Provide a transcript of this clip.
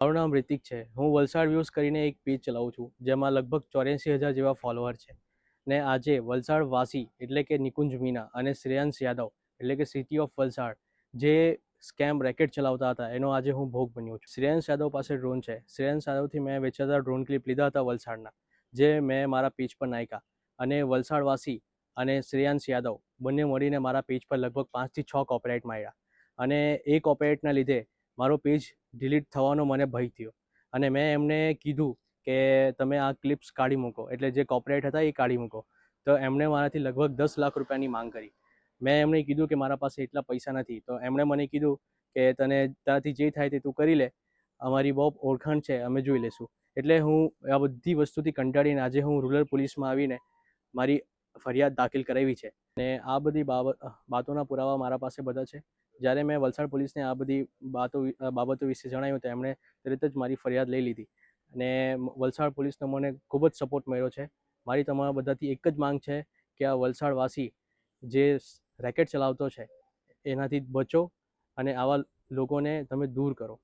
મારું નામ રિતિક છે. હું વલસાડ વ્યૂઝ કરીને એક પેજ ચલાવું છું, જેમાં લગભગ 84,000 જેવા ફોલોઅર છે. ને આજે વલસાડ વાસી એટલે કે નિકુંજ મીના અને શ્રેયાંશ યાદવ એટલે કે સિટી ઓફ વલસાડ જે સ્કેમ રેકેટ ચલાવતા હતા એનો આજે હું ભોગ બન્યો છું. શ્રેયાંશ યાદવ પાસે ડ્રોન છે. શ્રેયાંશ યાદવથી મેં વેચાતા ડ્રોન ક્લિપ લીધા હતા વલસાડના, જે મેં મારા પેજ પર નાખ્યા. અને વલસાડ વાસી અને શ્રેયાંશ યાદવ બંને મળીને મારા પેજ પર લગભગ 5 થી 6 કોપીરાઇટ માર્યા. અને એ કોપીરાઇટના લીધે મારો પેજ ડિલીટ થવાનો મને ભય થયો. અને મેં એમને કીધું કે તમે આ ક્લિપ્સ કાઢી મૂકો, એટલે જે કોપીરાઇટ હતા એ કાઢી મૂકો. તો એમણે મારાથી લગભગ 10 લાખ રૂપિયાની માંગ કરી. મેં એમને કીધું કે મારા પાસે એટલા પૈસા નથી. તો એમણે મને કીધું કે તારાથી જે થાય તે તું કરી લે, અમારી બહુ ઓળખાણ છે, અમે જોઈ લેશું. એટલે હું આ બધી વસ્તુથી કંટાળીને આજે હું રૂરલ પોલીસમાં આવીને મારી ફરિયાદ દાખલ કરાવી છે. અને આ બધી બાતોના પુરાવા મારા પાસે બધા છે. જ્યારે મેં વલસાડ પોલીસને આ બધી બાબતો વિશે જણાવ્યું તો એમણે તરત જ મારી ફરિયાદ લઈ લીધી. અને વલસાડ પોલીસનો મને ખૂબ જ સપોર્ટ મળ્યો છે. મારી તમારા બધાથી એક જ માંગ છે કે આ વલસાડવાસી જે રેકેટ ચલાવતો છે એનાથી બચો અને આવા લોકોને તમે દૂર કરો.